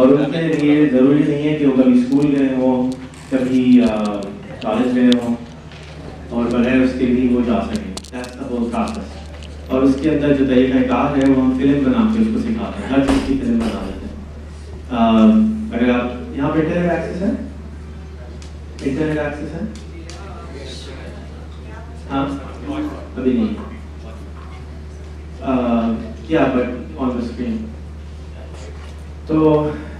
और उनके लिए ज़रूरी नहीं है कि वो कभी स्कूल गए हों, कभी कॉलेज गए हों, और बगैर उसके भी वो जा सकें। That's the whole process. और उसके अंदर जो तरीक़ाकार है वो हम फिल्म बना के उसको सिखाते हैं, हर चीज़ की फिल्म बना देते हैं। अगर आप यहाँ पे इंटरनेट एक्सेस है, इंटरनेट एक्सेस है? हाँ, अभी नहीं। क्या बट ऑन द स्क्रीन। तो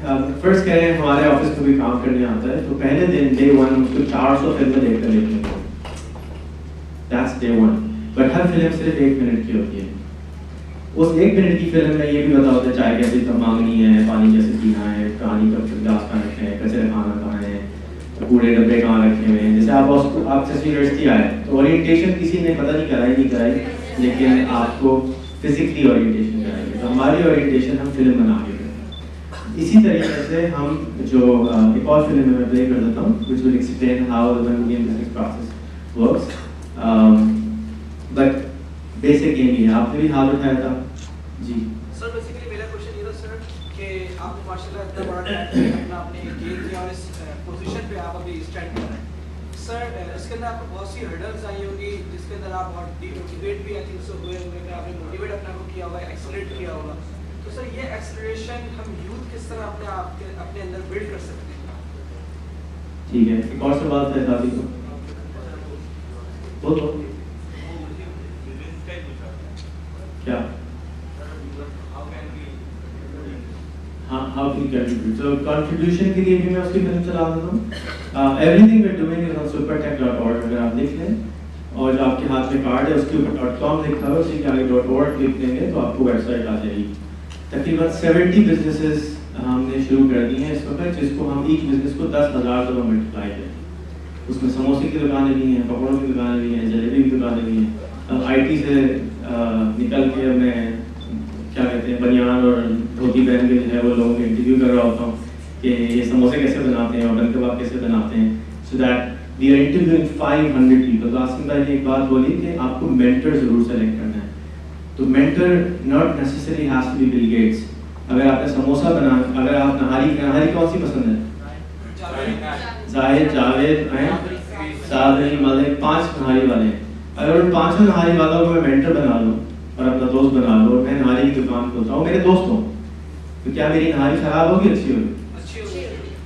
फर्स्ट कह रहे हैं हमारे ऑफिस में भी काम करने आता है, तो पहले दिन डे 1 उसको 400 फिल्में देखकर लिखने को, that's day 1। But her film सिर्फ 1 मिनट की होती है। उस 1 मिनट की फिल्म में ये भी बता होता है चाय कैसे कब मांगनी है, पानी कैसे पीना है, पानी कब गिलास कहाँ रखे हैं, कचरे खाना कहाँ है, कूड़े डब्बे कहाँ रखे हुए हैं। जैसे आप जैसे यूनिवर्सिटी आए तो ओरिएंटेशन किसी ने पता नहीं कराई, लेकिन आपको फिजिकली ओरिएंटेशन कराएंगे। तो हमारी ओरिएंटेशन हम फिल्म बना के करते हैं। इसी तरीके से हम जो एक और फिल्म में मैं प्ले कर देता हूँ, which will explain how the Bermudian business process works. But basic ये है, आपने भी हाथ उठाया था जी। सर बेसिकली मेरा क्वेश्चन ये था सर कि आपने माशाल्लाह इतना बड़ा टाइम अपना आपने गेन किया और इस पोजीशन पे आप अभी स्टैंड कर रहे हैं सर। इसके अंदर आपको बहुत सी हर्डल्स आई होगी जिसके अंदर आप बहुत डिमोटिवेट भी आई थिंक सो हुए होंगे कि आपने मोटिवेट अपने को किया होगा, एक्सेलरेट किया होगा। तो सर ये एक्सेलरेशन हम यूथ किस तरह अपने अंदर बिल्ड कर सकते हैं? ठीक है, एक और सवाल था साथी को बोलो क्या? हाँ, हाउ कैन कंट्रीब्यूट। तो कंट्रीब्यूशन के लिए भी मैं उसकी फिल्म चला देता हूँ। Everything we are doing is on supertech.org। अगर आप लिख लें और जो आपके हाथ में कार्ड है उसके ऊपर .com लिखा है, उसी के आगे .org क्लिक करेंगे तो आपको वेबसाइट आ जाएगी। तकरीबन 70 बिजनेसेस हमने शुरू कर दी हैं इस वक्त, जिसको हम ईच बिजनेस को 10,000 दफ़ा मल्टीप्लाई करें। उसमें समोसे की दुकानें भी हैं, पकौड़ों की दुकानें भी हैं, जलेबी की दुकानें भी हैं। IT से निकल के मैं क्या कहते हैं बनियान और धोती पहन के जो है वो लोगों को इंटरव्यू कर रहा होता हूँ कि ये समोसे कैसे बनाते हैं, मटन कबाब कैसे बनाते हैं। So that we are interviewing 500 people. तो आसिम भाई ने एक बात बोली कि आपको मेंटर जरूर सेलेक्ट करना है। तो mentor not necessary has to be Bill Gates. अगर आपने समोसा बना, अगर आप नहारी कौन सी पसंद है? जाहिद, जावेद हैं, सादरी, मलिक, 5 नहारी वाले हैं। अगर उन 5 नहारी वालों को मैं मेंटर बना लूँ और अपना दोस्त बना लो और मैं नहारी की दुकान खोलता हूँ, मेरे दोस्त हों, तो क्या मेरी नहारी खराब होगी? अच्छी होगी।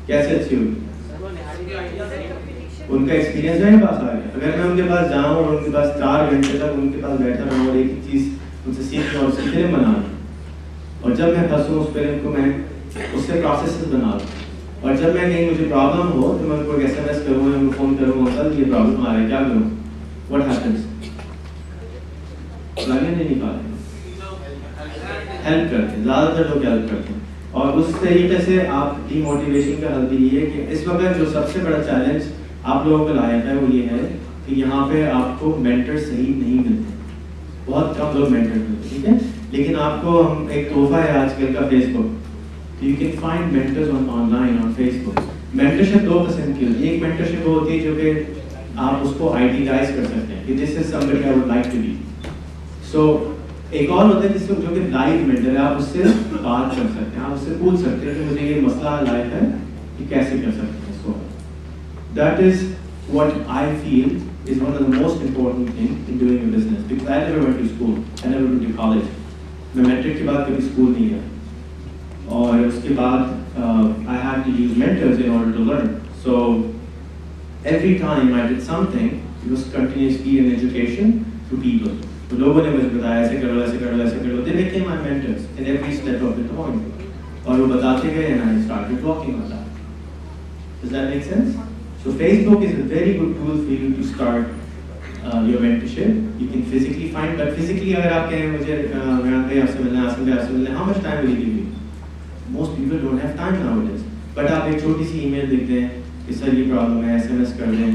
कैसे अच्छी होगी? उनका एक्सपीरियंस मेरे पास आ गया। अगर मैं उनके पास जाऊँ और उनके पास 4 घंटे तक उनके पास बैठा रहूँ और एक चीज़ उनसे सीख और उसकी फिल्म बना लूँ, और जब मैं फंसूँ उस फिल्म को मैं उससे प्रोसेस बना लूँ, और जब मैं कहीं मुझे प्रॉब्लम हो तो मैं उनको SMS करूँ या उनको फ़ोन करूँ, अंकल ये प्रॉब्लम आ रहा है क्या करूँ? What happens? लगे नहीं निकाले, हेल्प करते हैं, ज़्यादातर लोग हेल्प करते हैं। और उस तरीके से आप डीमोटिवेशन का हल भी ये है कि इस वक्त जो सबसे बड़ा चैलेंज आप लोगों को लाया है वो ये है कि यहाँ पे आपको मेंटर सही नहीं मिलते, बहुत कम लोग मेंटर मिलते, ठीक है। लेकिन आपको हम एक तोहफा है आजकल का Facebook, you can find mentors online on Facebook. Mentorship 2 किस्म की होती है। एक मेंटरशिप वो होती है जो कि आप उसको आइडियलाइज कर सकते हैं कि this is somebody I would like to be. So एक और होता है जिसको जो कि लाइव मेंटर है, आप उससे बात कर सकते हैं, आप उससे पूछ सकते हैं कि मुझे ये मसला लाइफ है कि कैसे कर सकते हैं इसको। That is what I feel is one of the most important things in doing a business, because I never went to school, I never went to college. मैं मैट्रिक के बाद कभी स्कूल नहीं गया, और उसके बाद I had to use mentors in order to learn. So every time I did something, it was continuously an education through people. तो लोगों ने मुझे बताया ऐसे करो, ऐसे करो, ऐसे करो. They became my mentors in every step of the way. और वो बताते गए and I started walking on that. Does that make sense? So Facebook is a very good tool for you to start your mentorship. You can physically find, but physically अगर आप कहें मुझे आपसे मिलना, आपसे मिलना, how much time will you give me? Most people don't have time nowadays. But आप एक छोटी सी email लिख दें कि सर ये प्रॉब्लम है, SMS कर दें,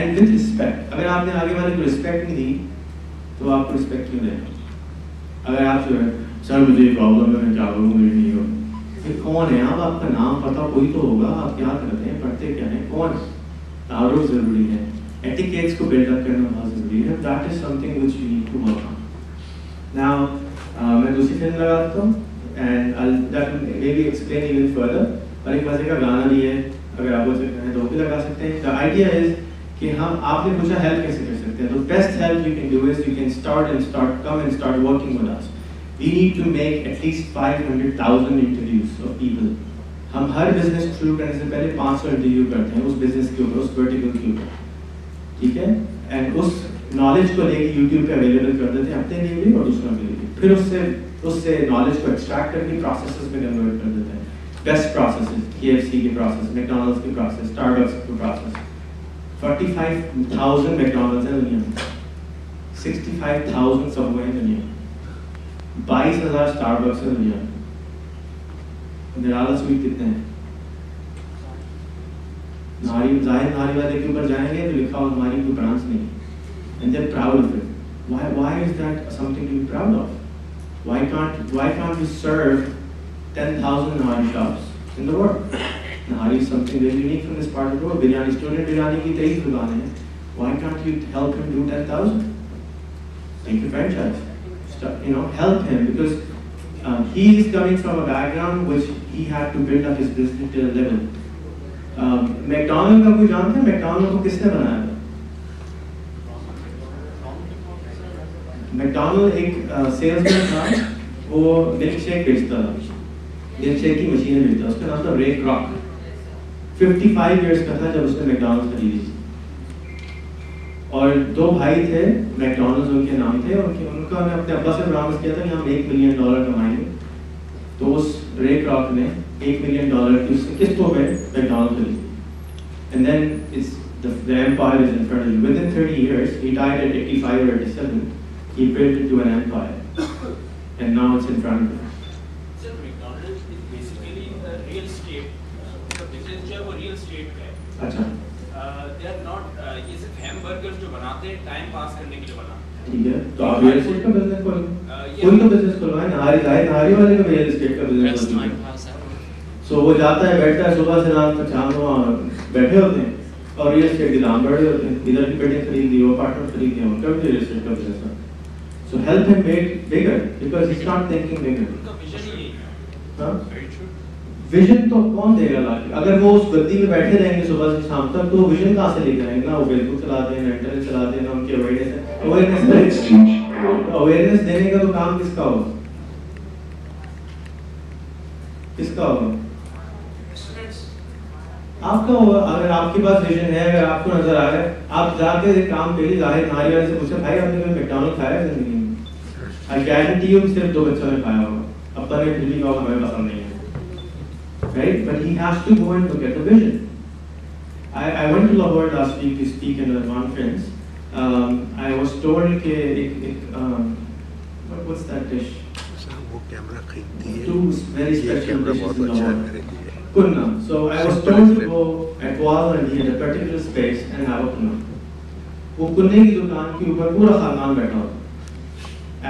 and with respect. अगर आपने आगे वाले को respect नहीं दी, तो आपको respect क्यों दें? अगर आप सर मुझे प्रॉब्लम है, मैं क्या करूँ, मुझे नहीं हो, फिर कौन है आप? आपका नाम पता कोई तो होगा, आप क्या करते हैं, पढ़ते क्या हैं, कौन? तारुफ जरूरी है, एटिकेट्स को बिल्ड अप करना बहुत जरूरी है. That is something which you need to work on. Now मैं दूसरी फिल्म लगाता हूँ, and that will maybe explain even further. और एक मजे का गाना भी है, अगर आप बोल सकते हैं तो वो भी लगा सकते हैं. The idea is कि हम आपने पूछा हेल्प कैसे कर सकते हैं. तो best help you can do is you can come and start working with us. We need to make at least 500,000 interviews of people. हम हर बिजनेस शुरू करने से पहले 500 इंटरव्यू करते हैं उस बिजनेस के ऊपर, उस वर्टिकल के ऊपर, ठीक है. एंड उस नॉलेज को लेके यूट्यूब पे अवेलेबल कर देते हैं अपने लिए भी और दूसरों के लिए. फिर उससे नॉलेज को एक्सट्रैक्ट करके प्रोसेसेस में कन्वर्ट कर देते हैं. बेस्ट प्रोसेसेस, KFC के प्रोसेस, मैकडॉनल्ड्स के प्रोसेस, स्टारबक्स के प्रोसेस. 45,000 मैकडॉनल्ड्स हैं दुनिया में, 65,000 सबवे हैं दुनिया में, 22,000 स्टारबक्स हैं दुनिया में. निराला स्वीट कितने हैं? जाहिर नारीवादी के ऊपर जाएंगे तो लिखा हो हमारी कोई ब्रांच नहीं, and they're proud of it. Why is that something to be proud of? Why can't we serve 10,000 Nahari shops in the world? Nahari is something very unique from this part of the world. Biryani, student biryani की 23 दुकानें हैं. Why can't you help him do 10,000? Take a franchise. Help him because he is coming from a background which he had to build up his business to a level. McDonald का कोई जानता है McDonald को किसने बनाया था? McDonald एक salesman था, वो मिल्क शेक बेचता था, मिल्क शेक की मशीनें बेचता था. उसका नाम था रे क्रॉक. 55 इयर्स का था जब उसने मैकडॉनल्ड खरीदी थी. और 2 भाई थे, मैकडॉनल्ड्स उनके नाम थे. उनका ने अपने अब्बा से प्रॉमिस किया था कि हम $1 मिलियन कमाएंगे. तो उस रे क्रॉक ने $1 मिलियन की उससे किस्तों पे मैकडॉनल्ड खरीदी. And then the empire is in front of you. Within 30 years, he died at 85 or 87. He built it to an empire, and now it's in front of you. Sir, McDonald's is basically a real estate. The business जो है वो real estate का है. अच्छा. They are not ये सिर्फ hamburgers जो बनाते हैं टाइम पास करने के लिए बनाते हैं. ठीक है. तो आप रियल एस्टेट का बिजनेस खोलो. कोई तो बिजनेस खुलवाए. नारी वाले का रियल एस्टेट का बिजनेस खोलो. सो वो जाता है, बैठता है सुबह से रात तक, शाम को बैठे होते हैं और रियल एस्टेट के दाम बढ़े होते हैं. इधर की बिल्डिंग खरीद ली, वो अपार्टमेंट खरीद लिया, उनका भी रियल एस्टेट का बिजनेस है. So help him make bigger because he is not thinking bigger. उनका विजन ही यही है. हां, वेरी ट्रू. विजन तो कौन देगा लाके? अगर वो उस गद्दी में बैठे रहेंगे सुबह से शाम तक तो विजन कहां से लेकर आएंगे? ना वो फेसबुक चलाते हैं, ना इंटरनेट चलाते हैं, ना उनकी अवेयरनेस देने का तो काम किसका होगा? किसका होगा? आपका होगा. अगर आपके पास विजन है, अगर आपको नजर आ रहा है, आप जाके एक काम करिए, जाहिर नारी वाले से पूछे भाई आपने कभी मैकडॉनल्ड खाया है जिंदगी में? आई गारंटी यू सिर्फ 2 बच्चों ने खाया होगा. अब्बा ने फिर भी कहा हमें पसंद नहीं है. Right? But he has to go and look at the vision. I went to Lahore last week to speak in a conference. I was told what's that dish? वो कैमरा खरीदती है. 2 very special कैमरा dishes बहुत in अच्छा है Lahore. मेरे लिए. Kunna. So I was told to go at Wall and he had a particular space and have a kunna. वो कुन्ने की दुकान के ऊपर पूरा खानदान बैठा होता.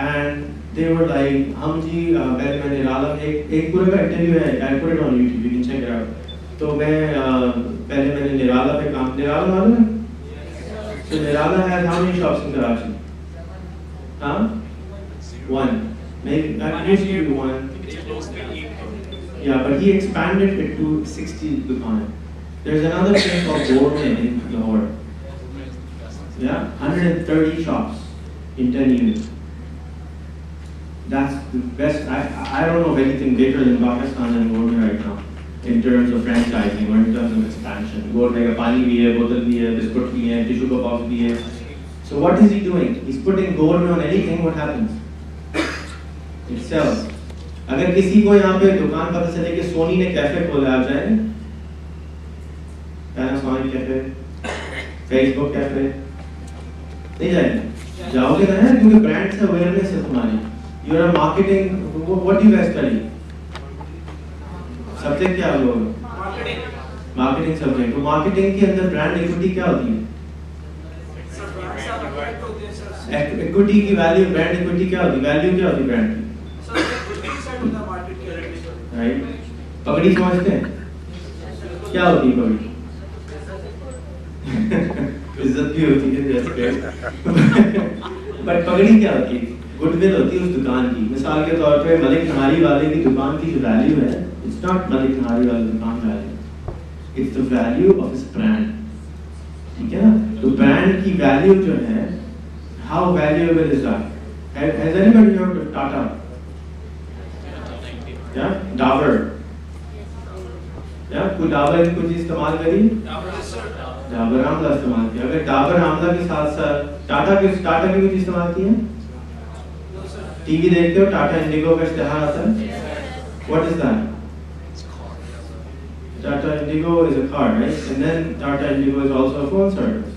And they were like, हम जी पहले मैंने निराला एक पूरे का इंटरव्यू है, I put it on YouTube, you can check it out. तो मैं पहले मैंने निराला पे काम, निराला मालूम है? So Nirala has how many shops in Karachi? हाँ? 1. Maybe that used to be 1. Yeah, but he expanded it to 60 dukanen. There's another thing called Gourmet in Lahore. Yeah, 130 shops in 10 years. That's the best. I don't know of anything bigger than Pakistan and Gourmet right now in terms of franchising or in terms of expansion. Gourmet का पानी भी है, बोतल भी है, biscuit भी है, tissue का बॉक्स भी है. So what is he doing? He's putting Gourmet on anything. What happens? It sells. अगर किसी को यहाँ पे दुकान पता चले कि सोनी ने कैफे खोला, आप जाएंगे? पैनासोनिक कैफे, फेसबुक कैफे, नहीं जाएंगे? जाओगे ना, क्योंकि ब्रांड से अवेयरनेस है तुम्हारी. You are marketing. What do you guys study? Subject क्या होगा? Marketing subject. तो मार्केटिंग के अंदर ब्रांड इक्विटी क्या होती है? इक्विटी की वैल्यू, ब्रांड इक्विटी क्या होती है? वैल्यू क्या होती है ब्रांड की? राइट. पगड़ी समझते हैं क्या होती है? पगड़ी इज्जत भी होती है. बट पगड़ी क्या होती है? गुडविल होती है उस दुकान की। मिसाल के तौर पे मलिक नहारी वाले की दुकान की जो वैल्यू है, इट्स नॉट मलिक नहारी वाले दुकान value, it's the value of his brand. ठीक है ना? तो ब्रांड की वैल्यू जो है, how valuable is that? Has anybody heard of Tata? या डाबर? या कोई डाबर की कोई चीज इस्तेमाल करी? डाबर आमला इस्तेमाल किया। अगर डाबर आमला के साथ साथ टाटा की कोई चीज इस्तेमाल की है? टीवी देखते हो, टाटा इंडिगो का इश्तिहार आता है, what is that? Tata Indigo is a car, right? And then Tata Indigo is also a phone service.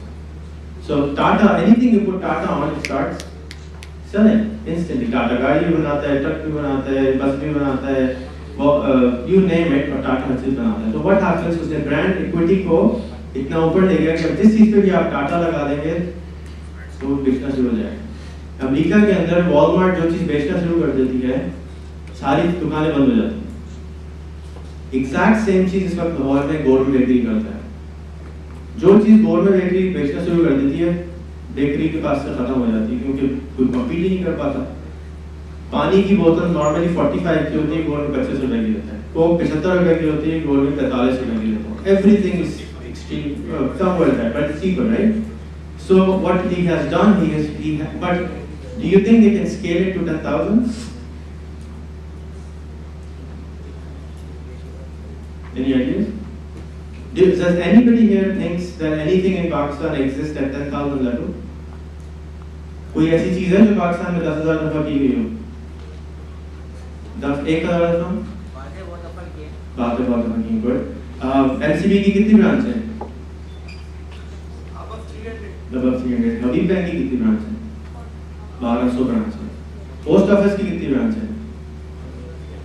So Tata, anything you put Tata on, it starts selling instantly. Tata गाड़ी भी बनाता है, truck भी बनाता है, बस भी बनाता है, you name it, और Tata हर चीज बनाता है। तो what happens, उसने brand equity को इतना ऊपर ले गया कि जिस चीज पे भी आप Tata लगा देंगे तो बिकना शुरू हो जाएगा। अमेरिका के अंदर वॉलमार्ट जो चीज बेचना शुरू कर देती है, सारी दुकानें बंद हो जाती हैं। एग्जैक्ट सेम चीज इस वक्त लाहौर में गोरमेंट बेकरी करता है। जो चीज गोरमेंट बेकरी बेचना शुरू कर देती है, बेकरी के पास से खत्म हो जाती है, क्योंकि कोई कम्पीट ही नहीं कर पाता। पानी की बोतल नॉर्मली 45 की होती है, गोरमेंट 25 रुपए की देता है। कोक 75 रुपए की होती है, गोरमेंट 45 रुपए की देता है। Everything is extreme, somewhere there, but it's cheaper, right? So what he has done, but do you think they can scale it to 10,000? Any ideas? Does anybody here thinks that anything in Pakistan exists at 10,000 level? कोई ऐसी चीज है जो पाकिस्तान में 10,000 दफा की गई हो? 1,000 दफा? बातें बहुत दफा की। गुड। एलसीबी की कितनी ब्रांच है? Above 300। हबीब बैंक की कितनी ब्रांच है? 1200 ब्रांच है। पोस्ट ऑफिस की कितनी ब्रांच है?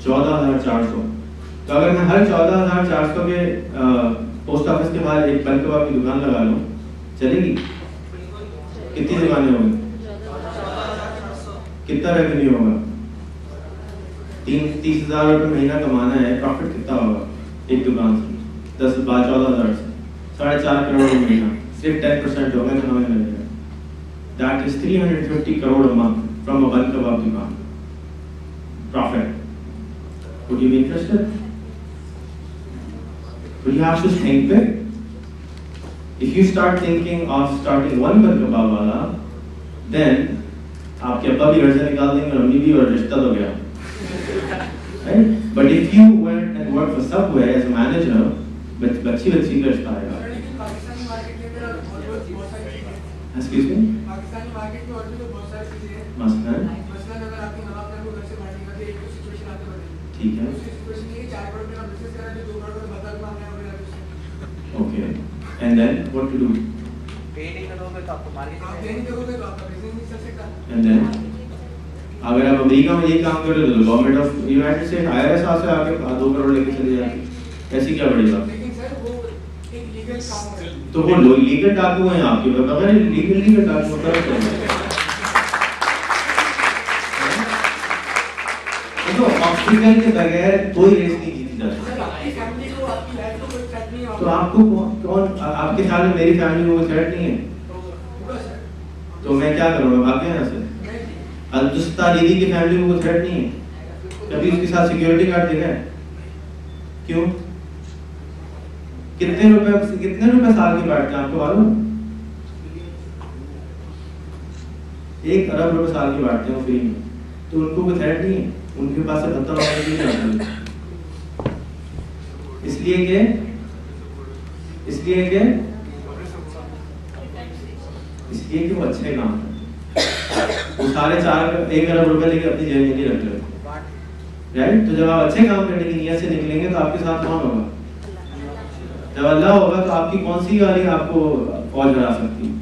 14,400। तो अगर मैं हर 14,400 के पोस्ट ऑफिस के बाहर एक बन कबाब की दुकान लगा लूं, चलेगी? कितनी दुकानें होंगी? कितना रेवेन्यू होगा? 30,000 रुपये महीना कमाना है, प्रॉफिट कितना होगा एक दुकान से? 10 12 14,000 से 4.5 करोड़ महीना, सिर्फ 10% होगा तो हमें मिलेगा। That is 350 crore a month from a बन कबाब दुकान profit. Would you be interested? But you have to think big. If you start thinking of starting one bun kebab wala, then आपके अब्बा भी घर से निकाल देंगे, मम्मी भी, और रिश्ता तो गया, right? But if you went and worked for Subway as a manager, बच्ची का रिश्ता आएगा। Excuse me? पाकिस्तानी मार्केट में और भी तो बहुत सारी चीजें हैं। मसलन अगर आपकी नवाब साहब को घर से बाहर निकाल के एक सिचुएशन आते बदले, ठीक है। दूसरी सिचुएशन ये 4 करोड़ का बिजनेस करा जो 2 करोड़ का बदल मांगना है वगैरह। Okay. And then what to do? पे नहीं करोगे तो आपको मार्केट आप पे नहीं करोगे तो आपका बिजनेस नहीं चल सकता। And then अगर आप अमेरिका में ये काम कर रहे हो तो government of United states IRS से आके 2 करोड़ लेके चले जाएगी, ऐसी क्या बड़ी बात? लेकिन सर वो एक लीगल काम है। तो वो लीगल डाकू हैं आपके, अगर लीगल डाकू होता तो ऑब्स्टिकल के बगैर कोई रेस नहीं जीती जा सकती। आपकी फैमिली को, आपकी लाइफ को कोई थ्रेट नहीं होगा। तो आपको कौन आपके ख्याल में मेरी फैमिली को कोई थ्रेट नहीं है? होगा सर। तो मैं क्या करूँगा, भाग गया यहाँ से? अब्दुस्ता दीदी की फैमिली को कोई थ्रेट नहीं है? कभी उसके साथ सिक्योरिटी गार्ड देखा है? क्यों? कितने रुपए साल के बांटते हैं आपको मालूम? 1 अरब रुपए साल के बांटते हैं फ्री में। तो उनको कोई थ्रेट नहीं है, उनके पास से 70 नहीं आता। इसलिए कि वो अच्छे काम करते। वो 1 अरब रुपए लेके अपनी जेब में नहीं रख रहे, राइट? तो जब आप अच्छे काम करने की नीयत से निकलेंगे तो आपके साथ कौन होगा? जब अल्लाह होगा तो आपकी कौन सी गाड़ी आपको फौज हरा सकती है?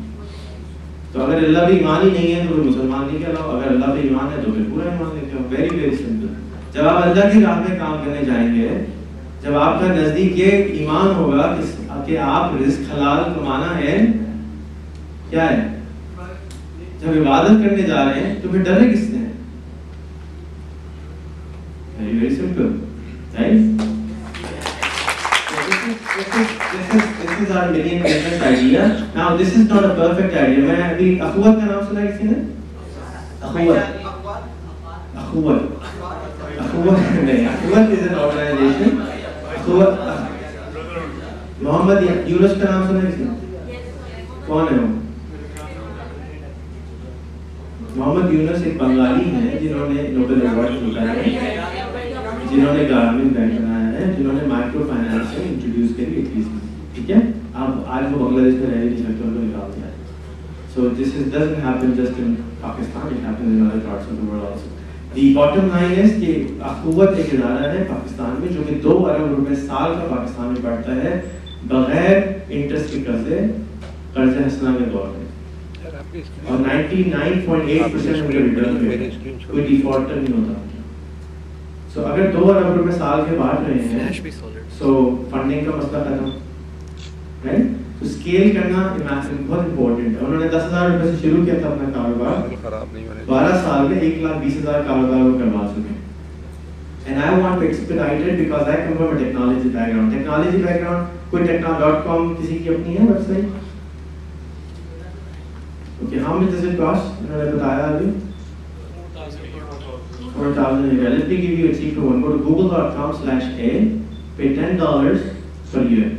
तो अगर अल्लाह पे ईमान ही नहीं है तो फिर मुसलमान नहीं कहलाओ, अगर अल्लाह पे ईमान है तो फिर पूरा ईमान लेके आओ। Very very simple. जब आप अल्लाह की राह में काम करने जाएंगे, जब आपका नजदीक ये ईमान होगा कि आप रिस्क हलाल कमाना है, क्या है, जब इबादत करने जा रहे हैं तो फिर डरे किससे हैं? Very very simple, right? This is our million business idea. Now this is not a perfect idea. मैं अभी अखुवत का नाम सुना किसी ने? Akhuwat Akhuwat is an organisation. Muhammad Yunus का नाम सुना किसी? कौन है वो? मोहम्मद यूनुस एक बंगाली हैं जिन्होंने नोबेल अवार्ड जीता है, जिन्होंने ग्रामीण बैंक बनाया है, जिन्होंने माइक्रो फाइनेंसिंग इंट्रोड्यूस करी 21 में, ठीक है। अब आज वो बांग्लादेश में रह नहीं सकते, उनको निकाल दिया। So this doesn't happen just in Pakistan, it happens in other parts of the world also. The bottom line is कि अखुवत एक इदारा है पाकिस्तान में जो कि 2 अरब रुपए साल का पाकिस्तान में बढ़ता है बगैर इंटरेस्ट के कर्ज हसना के दौर में, और 99.8% उनके रिटर्न पे कोई डिफॉल्टर नहीं होता। So अगर 2 अरब रुपए साल के बांट रहे हैं, so फंडिंग का मसला खत्म, राइट। तो स्केल करना बहुत इंपॉर्टेंट है। उन्होंने 10,000 रुपए से शुरू किया था अपना कारोबार, 12 साल में 1,20,000 कारोबार वो करवा चुके हैं। And I want to expedite it because I come from a technology background. कोई टेक्नो.com किसी की अपनी है website? Okay, how much does it cost? उन्होंने बताया अभी 4,000। Let me give you a cheaper one. Go to google.com/a, pay $10 per year.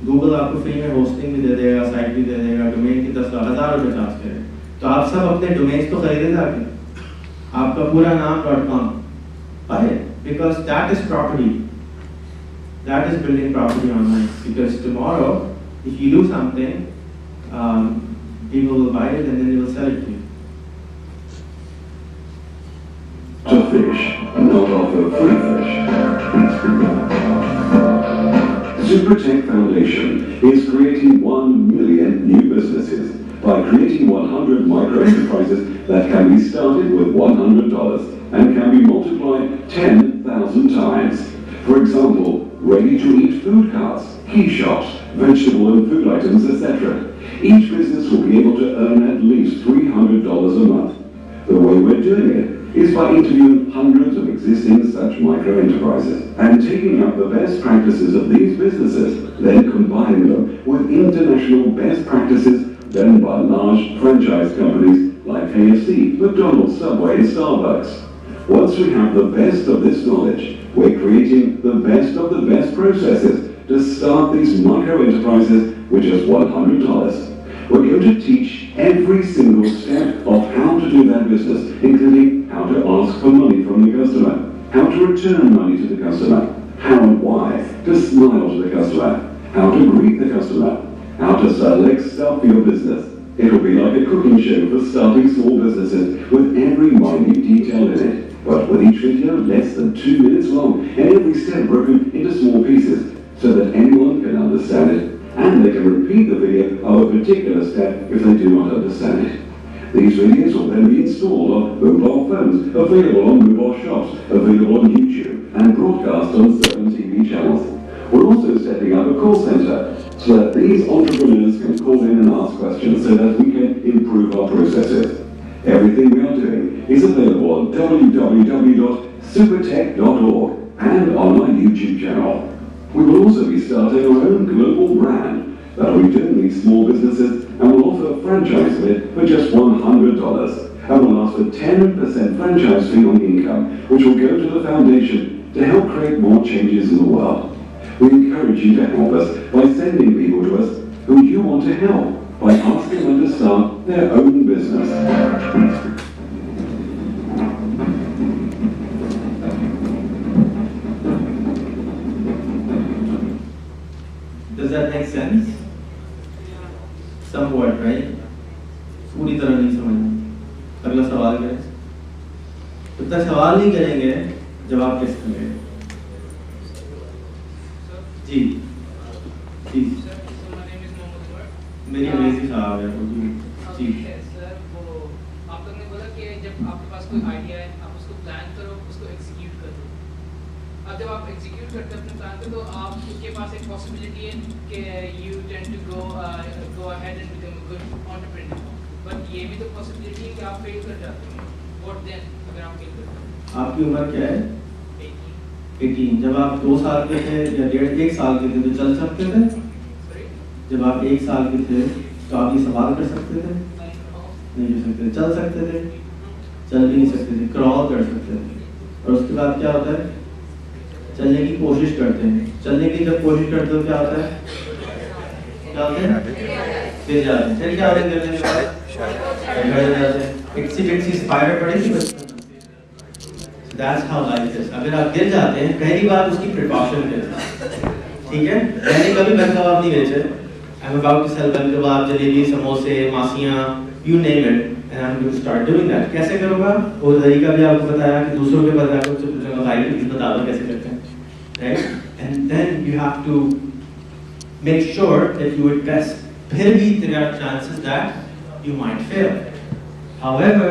Google आपको free में होस्टिंग भी दे देगा, साइट भी दे देगा, डोमेन की 10,000 रुपए चार्ज करेगा। तो आप सब अपने डोमेन्स तो खरीदे जाके, आपका पूरा नाम .com पाए, because that is property, that is building property online, because tomorrow if you do something, people will buy it and then they will sell it to you. To fish, not offer free fish. Supertech Foundation is creating 1 million new businesses by creating 100 micro enterprises that can be started with $100 and can be multiplied 10,000 times. For example, ready-to-eat food carts, key shops, vegetable and food items, etc. Each business will be able to earn at least $300 a month. The way we're doing it is by interviewing hundreds of existing such micro enterprises and taking up the best practices of these businesses, then combining them with international best practices done by large franchise companies like KFC, McDonald's, Subway and Starbucks. Once we have the best of this knowledge, we're creating the best of the best processes to start these micro enterprises with just $100. We're going to teach every single step of how to do that business, including how to ask for money from the customer, how to return money to the customer, how and why to smile to the customer, how to greet the customer, how to select stuff for your business. It will be like a cooking show for starting small businesses with every minute detail in it, but with each video less than 2 minutes long and every step broken into small pieces so that anyone can understand it. And they can repeat the video of a particular step if they do not understand it. These videos will then be installed on mobile phones, available on mobile shops, available on YouTube, and broadcast on certain TV channels. We're also setting up a call center so that these entrepreneurs can call in and ask questions so that we can improve our processes. Everything we are doing is available on www.supertech.org and on our YouTube channel. We will also be starting our own global brand that will be doing these small businesses and will offer a franchise bid for just $100 and will ask for 10% franchise fee on income, which will go to the foundation to help create more changes in the world. We encourage you to help us by sending people to us who you want to help by asking them to start their own business. Does that make sense? Somewhat, right? पूरी तरह नहीं समझना। अगला सवाल करें। तो तक सवाल नहीं करेंगे, जवाब कैसे करेंगे? जी जी मेरी अंग्रेजी खराब है जी। सर वो आप लोग ने बोला कि जब आपके पास कोई आइडिया है आप उसको प्लान करो, उसको एग्जीक्यूट करो। अब जब आप एग्जीक्यूट करते हो अपने प्लान को, तो आपके पास एक पॉसिबिलिटी है कि you tend to go ahead and become a good entrepreneur, but ये भी तो पॉसिबिलिटी है कि आप फेल कर जाते हो। व्हाट देन अगर आप फेल करते हो? आपकी उम्र क्या है? 18। जब आप 2 साल के थे या 1.5 साल के थे तो चल सकते थे? जब आप 1 साल के थे तो आप ये सवाल कर सकते थे? नहीं कर सकते। चल सकते थे? चल भी नहीं सकते थे, क्रॉल कर सकते थे। और उसके बाद क्या होता है, चलने की कोशिश करते हैं। चलने की जब कोशिश करते हो क्या होता है, क्या होते हैं, गिर जाते हैं। फिर क्या होता है, गिरने के बाद खड़े जाते हैं। इक्सी स्पाइडर पड़ेगी बचपन में। That's how life is. अगर आप गिर जाते हैं, पहली बात उसकी प्रिकॉशन लेते, ठीक है। मैंने कभी बन कबाब नहीं बेचे। I'm about to sell बन कबाब, जलेबी, समोसे, मासियाँ, you name it, and I'm going to start doing that. कैसे करूँगा? वो तरीका भी आपको बताया कि दूसरों के पास जाकर उससे पूछूंगा, भाई प्लीज बता दो कैसे करते हैं, right? And then you have to make sure that you invest. फिर भी there are chances that you might fail. However,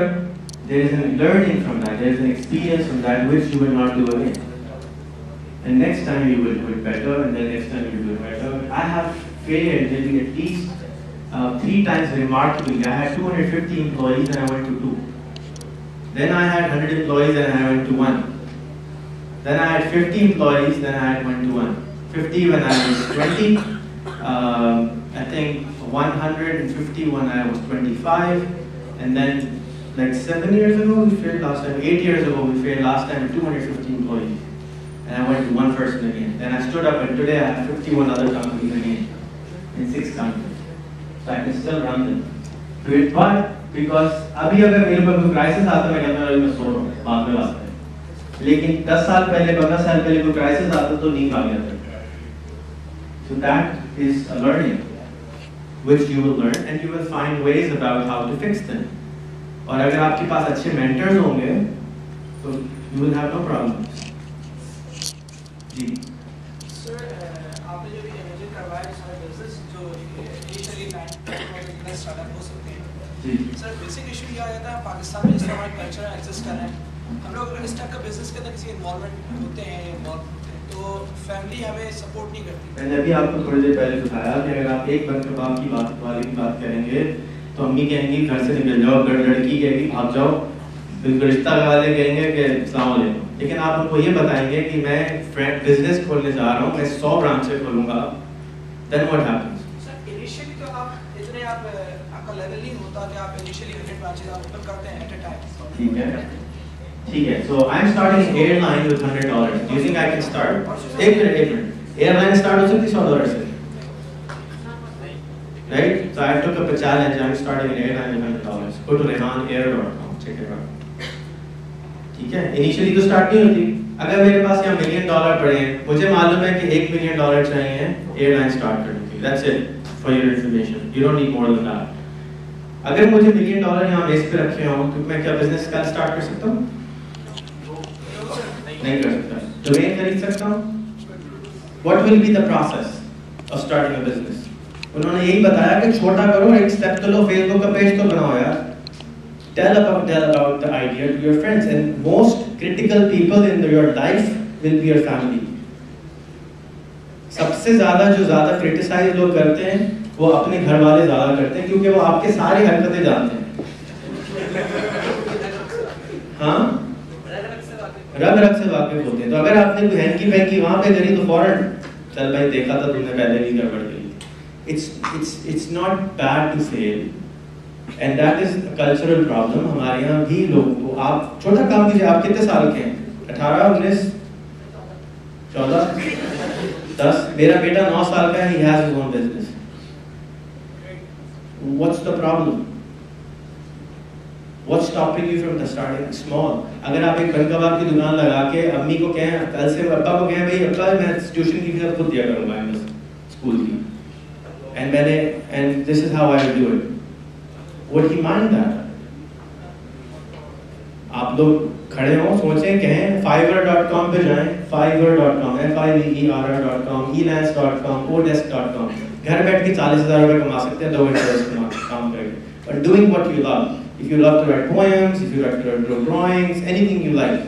there is a learning from that. There is an experience from that which you will not do again. And next time you will do it better, and then next time you will do it better. I have failed maybe at least 3 times remarkably. I had 250 employees and I went to 2. Then I had 100 employees and I went to 1. Then I had 50 employees, then I went to 1. 50 when I was 20. I think 150 when I was 25. And then like 7 years ago we failed last time. 8 years ago we failed last time with 250 employees. And I went to 1 person again. Then I stood up and today I have 51 other companies again in 6 countries. So I can still run them. But because अभी अगर मेरे पर कोई crisis आता है मैं कहता हूँ मैं सो रहा हूँ, बाद में बात करें। लेकिन 10 साल पहले 15 साल पहले कोई क्राइसिस आता तो नींद आ गया। So that is a learning which you will learn and you will find ways about how to fix them. और अगर आपके पास अच्छे मेंटर्स होंगे तो you will have no problems. जी सर, आपने जो भी इमेजिन करवाया है सारे बिजनेस जो इनिशियली लाइन स्टार्टअप हो सकते हैं जी सर, बेसिक इशू ये आ जाता है पाकिस्तान में जिस तरह हमारा कल्चर एग्जिस्ट कर रहे हैं, हम लोग अगर इस टाइप का बिजनेस के अंदर किसी इन्वॉल्वमेंट होते हैं इन्वॉल्व होते हैं तो फैमिली हमें सपोर्ट नहीं करती। मैंने अभी आपको थोड़ी देर पहले बताया कि अगर आप एक बन कबाब की बात वाले की बात करेंगे तो अम्मी कहेंगी घर से निकल जाओ, अगर लड़की कहेगी भाग जाओ, रिश्ता वाले कहेंगे कि अस्सलाम वालेकुम। लेकिन आप उनको ये बताएंगे कि मैं फ्रेंड बिजनेस खोलने जा रहा हूँ, मैं 100 ब्रांचेस खोलूंगा, then what happens? Sir initially तो आप इतने आपका लेवल नहीं होता कि आप इनिशियली 100 ब्रांचेस आप ओपन करते हैं एट अ टाइम। ठीक है, ठीक है। So I'm starting an airline with $100. Do you think I can start? एक मिनट, एयरलाइन स्टार्ट हो सकती $100 से, right? So I took up a challenge. I'm starting an airline with $100. Go to RehanAir.com, check it out. ठीक है, initially तो start नहीं होती। अगर मेरे पास यहाँ $1 million पड़े हैं, मुझे मालूम है कि $1 million चाहिए एयरलाइन स्टार्ट करने के लिए। That's it for your information. You don't need more than that. अगर मुझे $1 million यहाँ बेस पे रखे हों तो मैं क्या बिजनेस कल स्टार्ट कर सकता हूँ? नहीं कर सकता। डोमेन खरीद सकता हूँ? What will be the process of starting a business? उन्होंने यही बताया कि छोटा करो, एक स्टेप तो लो, फेसबुक का पेज तो बनाओ यार। Tell about the idea to your friends, and most critical people in your life will be your family. सबसे ज्यादा क्रिटिसाइज लोग करते हैं वो अपने घर वाले ज्यादा करते हैं क्योंकि वो आपके सारी हरकतें जानते हैं। हाँ, रग से वाकिफ होते हैं। तो अगर आपने बहन की बहन की वहां पे करी तो फौरन चल भाई देखा था तुमने पहले भी गड़बड़ करी। It's not bad to fail, and that is a cultural problem. हमारे यहाँ भी लोगों को, आप छोटा काम कीजिए। आप कितने साल के हैं? 18, 19, 14, 10। मेरा बेटा 9 साल का है। He has his own business. What's the problem? What's stopping you from starting small? अगर आप एक बन कबाब की दुकान लगा के अम्मी को कहें, कल से अब्बा को कहें भाई अब्बा मैं ट्यूशन की फीस खुद दिया करूँगा स्कूल की, and this is how I will do it. Would he mind that? आप लोग खड़े हो सोचें कहें fiverr.com पे जाएं, fiverr.com, fiverr.com, elance.com, odesk.com, घर बैठ के 40,000 रुपए कमा सकते हैं 2 घंटे काम करके। But doing what you love. If you love to write poems, if you like to draw drawings, anything you like,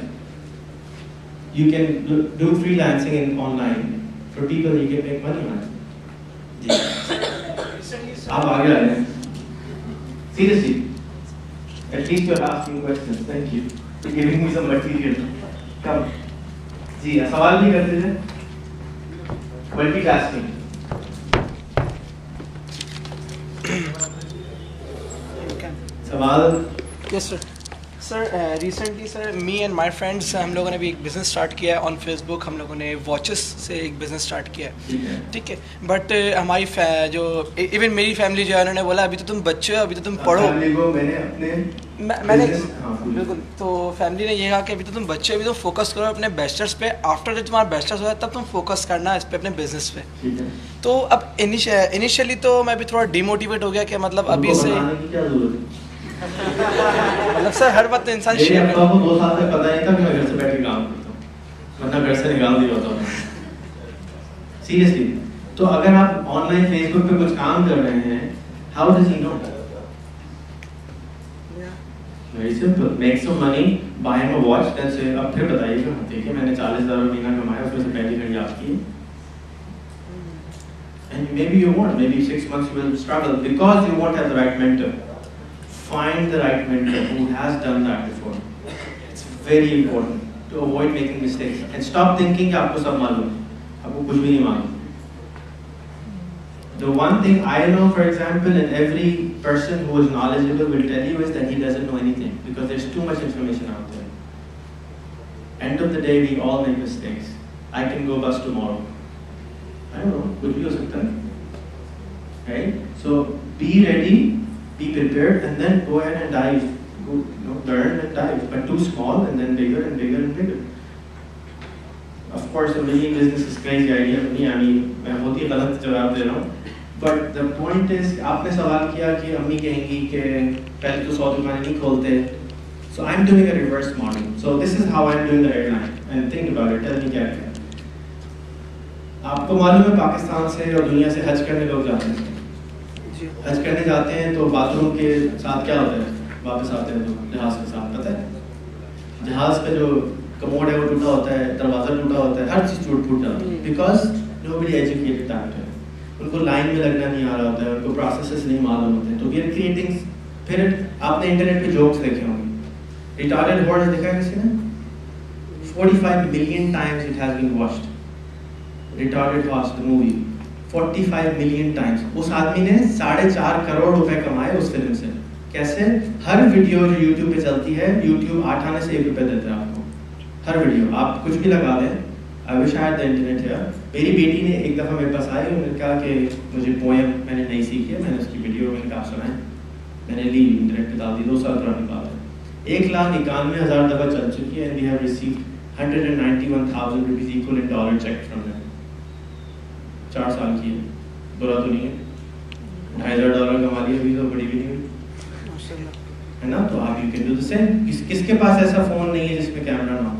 you can do freelancing in online for people. You can make money on it. आप आगे आ रहे हैं। Seriously, at least you're asking questions. Thank you for giving me some material. Come. जी, सवाल भी करते थे। Multitasking. सवाल। Yes sir. Sir recently sir me and my friends हम लोगों ने भी एक बिज़नेस स्टार्ट किया है ऑन फेसबुक। हम लोगों ने वॉचेस से एक बिज़नेस स्टार्ट किया है, ठीक है। बट हमारी जो इवन मेरी फैमिली जो है उन्होंने बोला अभी तो तुम बच्चे हो, अभी तो तुम पढ़ो। मैंने बिल्कुल, तो फैमिली ने ये कहा कि अभी तो तुम बच्चे हो, अभी तो फोकस करो अपने बैचलर्स पे, आफ्टर जब तुम्हारा बैचलर्स हो जाए तब तुम फोकस करना इस पे अपने बिजनेस पे। तो अब इनिशियली तो मैं भी थोड़ा डिमोटिवेट हो गया कि मतलब अभी से मतलब सर हर वक्त इंसान शेयर को 2 साल तक पता नहीं था कि मैं घर से बैठ के काम करता हूँ, वरना घर से निकाल दिया होता सीरियसली। तो अगर आप ऑनलाइन फेसबुक पे कुछ काम कर रहे हैं, how does he know? Very simple, make some money, buy him a watch, then say अब फिर बताइएगा देखिए मैंने 40,000 महीना कमाया, उसमें से पहली घड़ी आपकी। And maybe you won't, maybe 6 months you will struggle because you won't have the right mentor. Find the right mentor who has done that before. It's very important to avoid making mistakes and stop thinking कि आपको सब मालूम है, आपको कुछ भी नहीं मालूम। The one thing I know, for example, and every person who is knowledgeable will tell you is that he doesn't know anything because there's too much information out there. End of the day, we all make mistakes. I can go bust tomorrow. I don't know, कुछ भी हो सकता है, right? So be ready, be prepared, and then go ahead and dive. Go, learn and dive, but too small and then bigger and bigger and bigger. Of course, a million business is crazy idea for me. I mean, मैं बहुत ही गलत जवाब दे रहा हूँ. But the point is, आपने सवाल किया कि अम्मी कहेंगी कि पहले तो 100 दुकानें नहीं खोलते. So I'm doing a reverse model. So this is how I'm doing the airline. And think about it. Tell me क्या है. आपको मालूम है पाकिस्तान से और दुनिया से हज करने लोग जाते हैं। हज करने जाते हैं तो बाथरूम के साथ क्या होता है? वापस आते हैं तो जहाज के साथ, पता है? जहाज का जो कमोड है वो टूटा होता है, दरवाजा टूटा होता है, हर चीज़ टूट जाती है। बिकॉज नोबडी एजुकेटेड दैट है, उनको लाइन में लगना नहीं आ रहा होता है, उनको प्रोसेसेस नहीं मालूम होते हैं। तो वी आर क्रिएटिंग। फिर आपने इंटरनेट पे जोक्स देखे होंगे, रिटार्डेड हॉर्स देखा है किसी ने? 45 million times it has been watched. Retarded Horse, the movie, 45 million times. उस आदमी ने 4.5 करोड़ रुपए कमाए उस फिल्म से। कैसे? हर वीडियो जो YouTube पे चलती है, YouTube 8 आने से 1 रुपए देता है आपको। हर वीडियो आप कुछ भी लगा दें। I wish I had the internet here. मेरी बेटी ने एक दफ़ा मेरे पास आई, उन्होंने कहा कि मुझे पोएम मैंने नहीं सीखी है, मैंने उसकी वीडियो मैंने कहा सुनाएं, मैंने ली इंटरनेट पे डाल दी। 2 साल पुरानी बात है। 1,91,000 दफ़ा चल चुकी है। And we have received 191,000 rupees equivalent dollar check from them. 4 साल की है, बुरा तो नहीं है। $2,500 कमा लिया अभी तो बड़ी भी नहीं हुई, है ना? तो आप you can do the same. किसके पास ऐसा फोन नहीं है जिसमें कैमरा ना हो?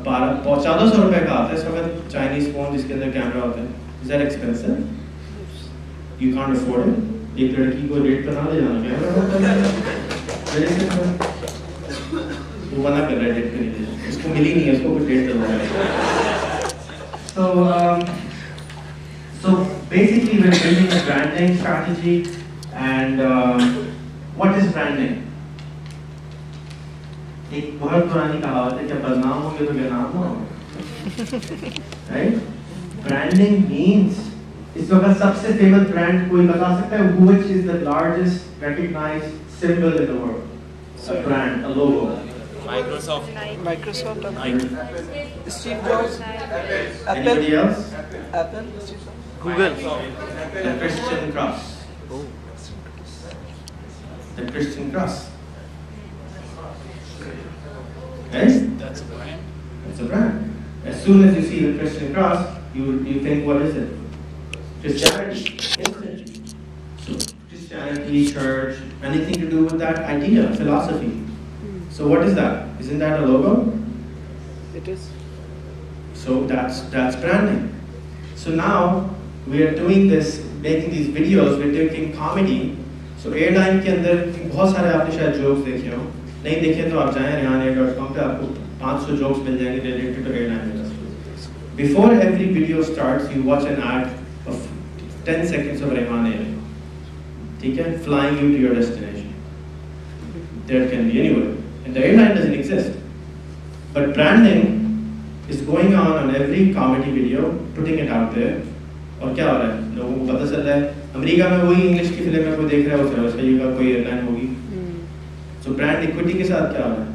1400 रुपए का आता है इस वक्त चाइनीज फोन जिसके अंदर कैमरा होता है। Is that expensive? You can't afford it. एक लड़की को डेट पे ना ले जाना, कैमरा होता है, वो मना कर रहा है डेट पे नहीं ले जाना, उसको मिली नहीं है, उसको कुछ डेट करवा है। So basically we're building a branding strategy, and what is branding? एक बहुत पुरानी कहावत है, क्या बदनाम होंगे तो क्या नाम हो, right? Branding means इस वक्त सबसे फेमस ब्रांड कोई बता सकता है? Which is the largest recognized symbol in the world? A brand, a logo. Microsoft. Steve Jobs. Anybody else? Apple. Google. The Christian cross. The Christian cross. Right? That's a brand. It's a brand. As soon as you see the Christian cross, you think, what is it? Christianity. Instantly. So Christianity, church, anything to do with that idea, philosophy. So what is that? Isn't that a logo? It is. So that's branding. So now we are doing this, making these videos. We're taking comedy. So airline के अंदर बहुत सारे आपने शायद jokes देखे हो, नहीं देखे तो आप जाएं rehan.com पे, आपको 500 jokes मिल जाएंगे related to airline industry. Before every video starts, you watch an ad of 10 seconds of Rehan Air, ठीक है, flying you to your destination. That can be anywhere. And the airline doesn't exist. But branding is going on every comedy video, putting it out there. और क्या हो रहा है? लोगों को पता चल रहा है। अमेरिका में वही इंग्लिश की फिल्म में कोई देख रहा है, उसे ये का कोई एयरलाइन होगी। So brand equity के साथ क्या हो रहा है?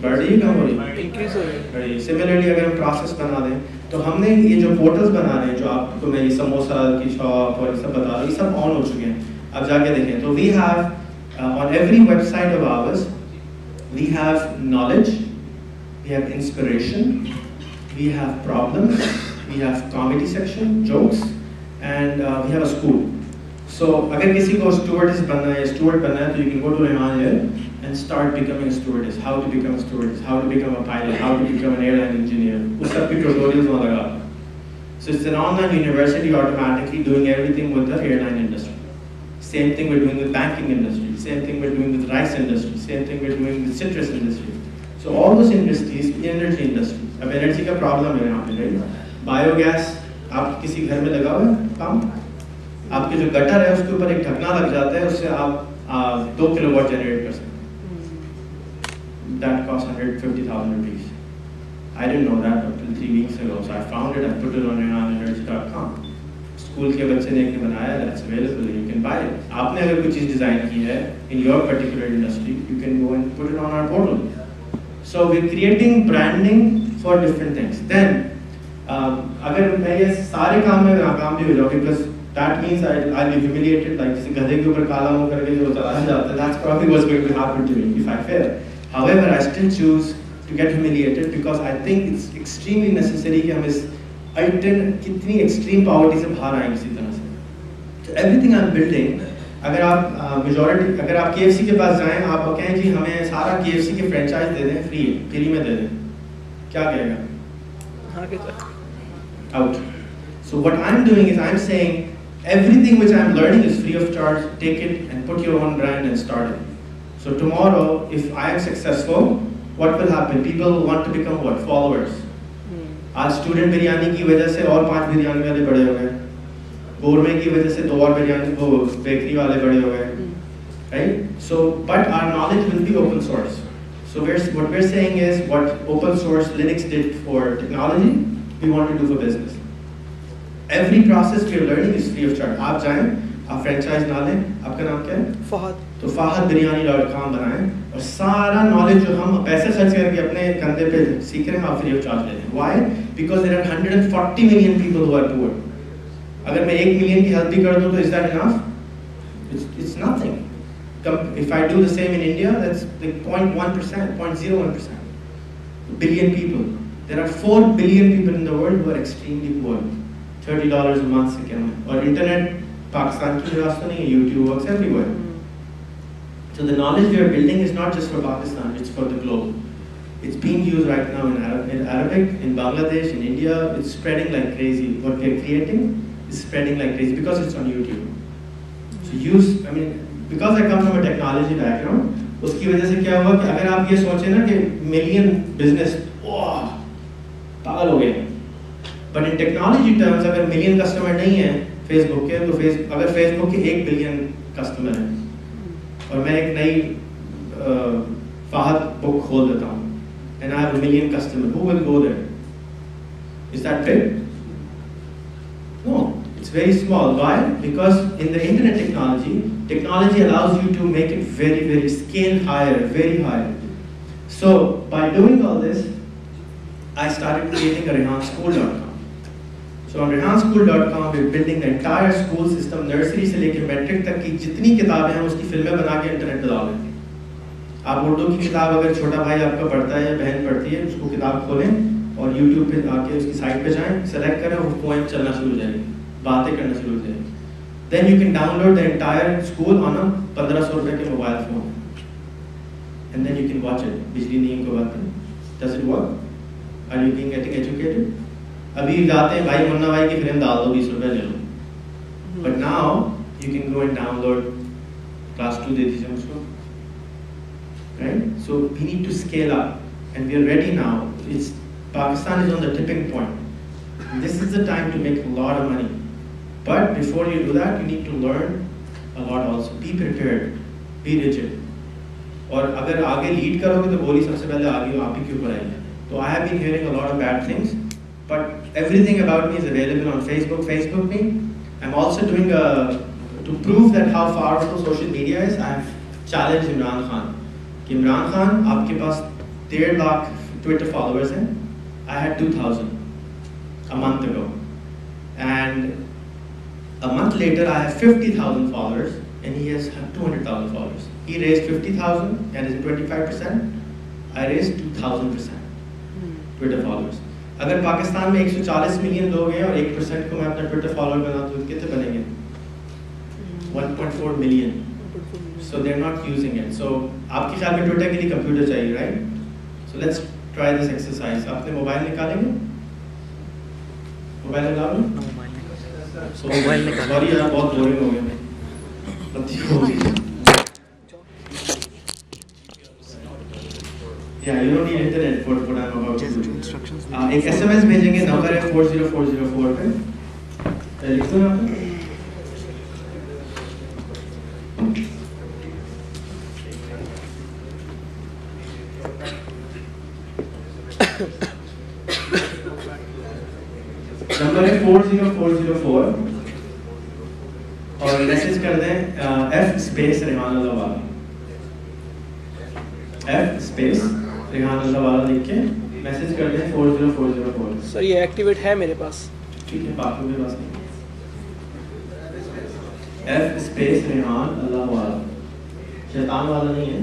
बढ़ रही है, कम हो रही है? इंक्रीज हो रही है। सिमिलरली अगर हम प्रोसेस बना दें, तो हमने ये जो पोर्टल्स बना रहे हैं, जो आपको मैं ये समोसा की शॉप और ये सब बता रहा हूँ, ये सब ऑन हो चुके हैं। अब जाके देखें तो we have on every website of ours we have knowledge, we have inspiration, we have problems, we have comedy section, jokes, and we have a school. So अगर किसी को स्टूवर्डेस बनना है, स्टूवर्ड बनना है, तो you can go to Rehan here and start becoming a stewardess, how to become a stewardess, how to become a pilot, how to become an airline engineer. उस सब की tutorials वहाँ लगा। So it's an online university automatically doing everything with the airline industry. Same thing we're doing with banking industry. Same thing we're doing with rice industry. Same thing we're doing with citrus industry. So all those industries, energy industry. अब energy का problem है यहाँ पे, right? Biogas आप किसी घर में लगा हुआ है पंप, आपके जो गटर है उसके ऊपर एक ढकना लग जाता है, उससे आप 2 किलोवाट जनरेट कर सकते हैं। That costs 150,000 rupees. I didn't know that until 3 weeks ago, so I found it and put it on rehanenergy.com. School के बच्चे ने एक बनाया, that's available, you can buy it. आपने अगर कोई चीज़ डिज़ाइन की है in your particular industry, you can go and put it on our portal. So we're creating branding for different things. Then अगर मैं ये सारे काम में नाकाम भी हो जाऊँ, because that means I'll be humiliated, like जैसे गधे के ऊपर काला मुंह करके जो चला जाता है, that's probably what's going to happen to me if I fail. However, I still choose to get humiliated because I think it's extremely necessary कि हम इस कितनी extreme poverty से बाहर आएं किसी तरह से। So everything I'm building, अगर आप majority, अगर आप KFC के पास जाएं, आप कहें जी हमें सारा KFC के franchise दे दें, फ्री में दे दें, क्या कहेगा? हाँ कहता Out. So what I'm doing is I'm saying everything which I'm learning is free of charge. Take it and put your own brand and start it. So tomorrow, if I am successful, what will happen? People will want to become what? Followers. आज student biryani की वजह से और 5 बिरयानी वाले बड़े हो गए, गोरमे की वजह से 2 और बिरयानी वो बेकरी वाले बड़े हो गए, right? So, but our knowledge will be open source. So what we're saying is what open source Linux did for technology, we want to do for business. Every process we are learning is free of charge. आप जाएं, आप franchise ना लें, आपका नाम क्या है? फहद। तो fahadbiryani.com बनाएं और सारा नॉलेज जो हम पैसे खर्च करके अपने कंधे पे सीख रहे हैं, आप फ्री ऑफ चार्ज ले लें। Why? Because there are 140 million people who are poor. अगर मैं 1 मिलियन की हेल्प भी कर दूं तो is that enough? It's nothing. If I do the same in India, that's like 0.1%, 0.01%. Billion people. There are 4 billion people in the world who are extremely poor. $30 a month से कम है। और internet Pakistan की रास्ता नहीं है, YouTube works everywhere. So the knowledge we are building is not just for Pakistan, it's for the globe. It's being used right now in Arabic, in Bangladesh, in India. It's spreading like crazy. What we are creating is spreading like crazy because it's on YouTube. So because I come from a technology background, उसकी वजह से क्या हुआ कि अगर आप ये सोचें ना कि million business, पागल हो गए। But in technology terms, अगर million customer नहीं है Facebook के, तो अगर Facebook के 1 billion customer हैं, और मैं एक नई फहद बुक खोल देता हूँ and I have 1 million customers, who will go there? Is that big? No, it's very small. Why? Because in the internet technology allows you to make it very, very scale higher, very high. So by doing all this, I started creating a rehanschool.com. So on rehanschool.com, we're building the entire school system, nursery से लेके matric तक की जितनी किताबें हैं उसकी फिल्में बना के इंटरनेट पे डाल दें। आप उर्दू की किताब अगर छोटा भाई आपका पढ़ता है या बहन पढ़ती है, उसको किताब खोलें और YouTube पे आके उसकी साइट पे जाएं, सेलेक्ट करें, वो पोएम चलना शुरू हो जाएगी, बातें करना शुरू हो जाएगी। Then you can download the entire school on a 1500 रुपए के mobile phone, and then you can watch it. बिजली नहीं को बात करें, does it work? Are you getting educated? अभी जाते हैं भाई मुन्ना भाई की फिल्म डाल दो, 20 रुपए ले लो। But now you can go and download class 2 दे दीजिए उसको, right? So we need to scale up, and we are ready now. Pakistan is on the tipping point. This is the time to make a lot of money. But before you do that, you need to learn a lot also. Be prepared, be rigid. और अगर आगे lead करोगे तो बोली सबसे पहले आगे आप ही के ऊपर आएगी। तो I have been hearing a lot of bad things. But everything about me is available on Facebook. Facebook me. I'm also doing to prove that how powerful social media is. I've challenge Imran Khan कि इमरान खान आपके पास 1.5 lakh Twitter followers हैं. I had 2,000 a month ago, and a month later I have 50,000 followers and he has 200,000 followers. He raised 50,000 and is 25%. I raised 2,000% Twitter followers. अगर पाकिस्तान में 140 million लोग हैं और 1% को मैं अपना ट्विटर फॉलोअर बना दूँ कितने बनेंगे? 1.4 million. So they're not using it. So आपके ख्याल में ट्विटर के लिए कंप्यूटर चाहिए, right? So let's try this exercise. आपने मोबाइल निकालेंगे? मोबाइल निकालो? मोबाइल निकालो. सॉरी यार बहुत बोरिंग हो गया. Yeah, you don't need internet for what I'm about to do. एक SMS भेजेंगे, नंबर है 40404 पे. लिख दो यहाँ पे. नंबर है 40404 और मैसेज कर दें F स्पेस रेहान अल्लाह वाला. F स्पेस रेहान अल्लाह वाला लिख के मैसेज कर दें 40404. सर ये एक्टिवेट है मेरे पास. ठीक है, बाकी मेरे पास नहीं. F स्पेस रेहान अल्लाह वाला, शैतान वाला नहीं है.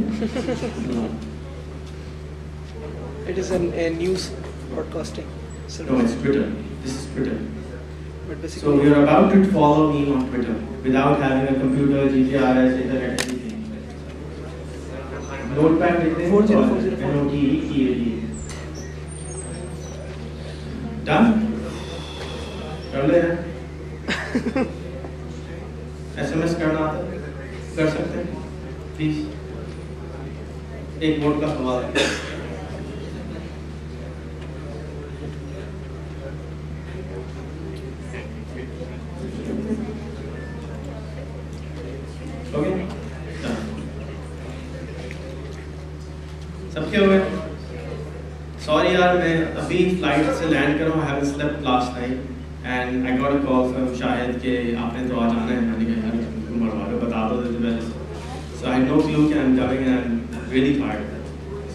It is a news broadcasting. No, it's Twitter. This is Twitter. But basically, So you're about to follow me on Twitter without having a computer, GPRS, internet, anything. Notepad लिख दें. 40404. NOTE. Done? कर ले हैं. SMS करना आता है? कर सकते हैं? Please. एक वोट का सवाल है. सबके हो गए? सॉरी यार मैं अभी फ्लाइट से लैंड कर रहा हूँ. I haven't slept last night and I got a call from Shahid के आपने तो आज आना है. मैंने कहा यार तुम मरवा दो, बता दो पहले. So I had no clue कि I'm coming and I'm really tired.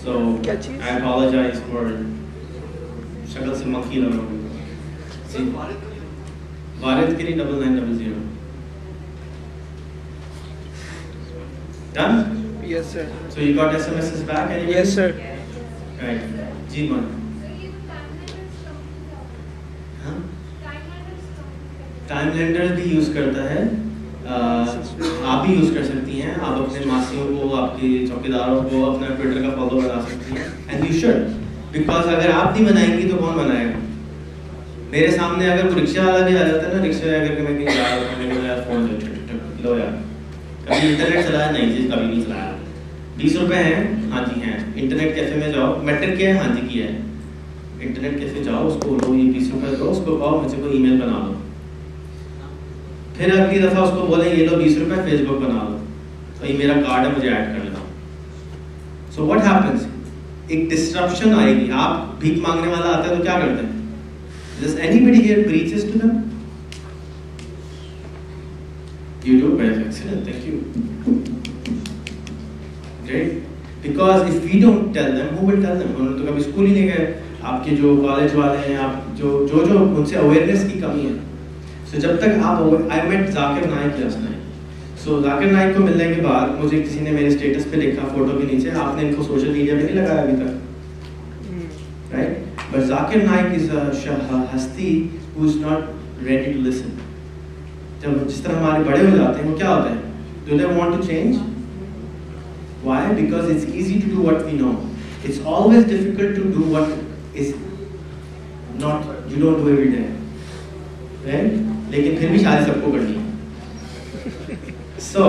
So I apologize for शक्ल से मक्खी लग रहा हूँ. वारिद के लिए 9900. Done? yes sir. So you got SMSs back? Anybody? Yes sir. Right. जी मन. हाँ? टाइम लेंडर भी यूज करता है. आप भी यूज कर सकती हैं. आप अपने मासियों को, आपके चौकीदारों को अपना ट्विटर का फॉलो बना सकती हैं. एंड यू शुड, बिकॉज अगर आप नहीं बनाएंगी तो कौन बनाएगा? मेरे सामने अगर कोई रिक्शा वाला भी आ जाता है ना, रिक्शा अगर मैं कहीं जा रहा हूँ, मेरे यार फोन लो यार, कभी इंटरनेट चलाया? नहीं जी, कभी नहीं चलाया. 20 रुपए हैं? हाँ जी हैं. इंटरनेट कैफे में जाओ. मैट्रिक किया है? हाँ जी किया है. इंटरनेट कैफे जाओ, उसको लो ये 20 रुपए दो, उसको कहो मुझे कोई ईमेल बना दो. फिर अगली दफ़ा उसको बोले ये लो 20 रुपए, फेसबुक बना दो, तो ये मेरा कार्ड है, मुझे ऐड कर लेना. So what happens? एक डिस्ट्रप्शन आएगी. आप भीख मांगने वाला आता है तो क्या करते हैं? Does anybody here preaches to them? You do? Very excellent. Thank you. Great. Because if we don't tell them, who will tell them? उन्होंने तो कभी स्कूल ही नहीं गए. आपके जो कॉलेज वाले हैं, आप जो उनसे अवेयरनेस की कमी है. So जब तक आप I met Zakir Naik last night. So Zakir Naik को मिलने के बाद मुझे किसी ने मेरे स्टेटस पे लिखा फोटो के नीचे, आपने इनको सोशल मीडिया पे नहीं लगाया अभी तक, right? But Zakir Naik is a हस्ती who is not ready to listen. जब जिस तरह हमारे बड़े हो जाते हैं, वो क्या होता है? Do they want to change? Why? Because it's easy to do what we know. It's always difficult to do what is not you don't do every day, right? लेकिन फिर भी शादी सबको करनी है. So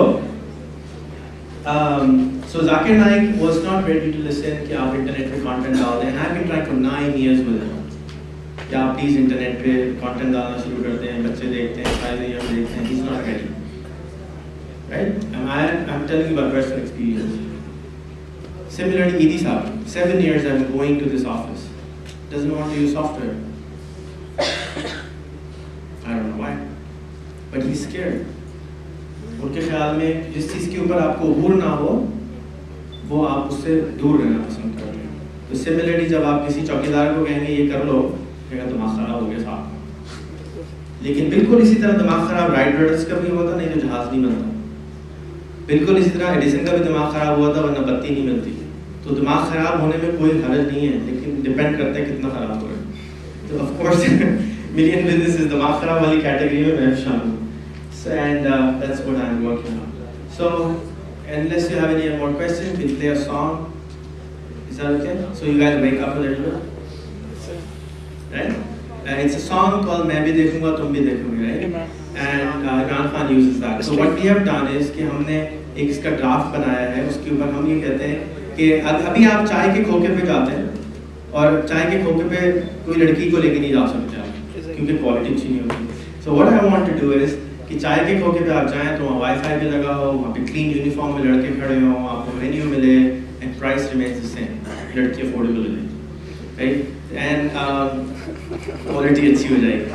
Zakir Naik was not ready to listen कि आप internet पे कंटेंट डाल दें. And I've been trying for 9 years with him. कि आप प्लीज इंटरनेट पे कंटेंट डालना शुरू करते हैं, बच्चे देखते हैं, शायद ये देखते हैं. He's not ready, right? And I'm telling you about personal experience. Similarly, Idi Saab, 7 years I've been going to this office. Doesn't want to use software. I don't know why, but he's scared. उनके ख्याल में जिस चीज़ के ऊपर आपको अबूर ना हो वो आप उससे दूर रहना पसंद करते हैं। तो सिमिलरली जब आप किसी चौकीदार को कहेंगे ये कर लो, कहेगा दिमाग ख़राब हो गया साहब। लेकिन बिल्कुल इसी तरह दिमाग ख़राब राइट ब्रदर्स का भी हुआ था, नहीं तो जहाज़ नहीं बनता। बिल्कुल इसी तरह एडिसन का भी दिमाग ख़राब हुआ था, वरना बत्ती नहीं मिलती। तो दिमाग ख़राब होने में कोई हर्ज नहीं है, लेकिन डिपेंड करता है कितना ख़राब हो रहा है। तो ऑफ कोर्स मिलियन बिजनेस दिमाग ख़राब वाली कैटेगरी में मैं शामिल हूँ। So and that's what I'm working on. So unless you have any more questions, we'll play a song. Is that okay? So you guys wake up a little bit, right? It's a song called "मैं भी देखूँगा तुम भी देखोगे," right? And Imran Khan uses that. So what we have done is कि हमने एक इसका ड्राफ्ट बनाया है, उसके ऊपर हम ये कहते हैं कि अभी आप चाय के खोखे पे जाते हैं और चाय के खोखे पे कोई लड़की को लेके नहीं जा सकते आप, क्योंकि क्वालिटी अच्छी नहीं होती। So what I want to do is कि चाय के खोखे पे आप जाएं तो वहाँ वाईफाई भी लगा हो, वहाँ पे क्लीन यूनिफॉर्म में लड़के खड़े हों, आपको मेन्यू मिले and price remains the same, लड़की अफोर्डेबल है, राइट, एंड क्वालिटी अच्छी हो जाएगी,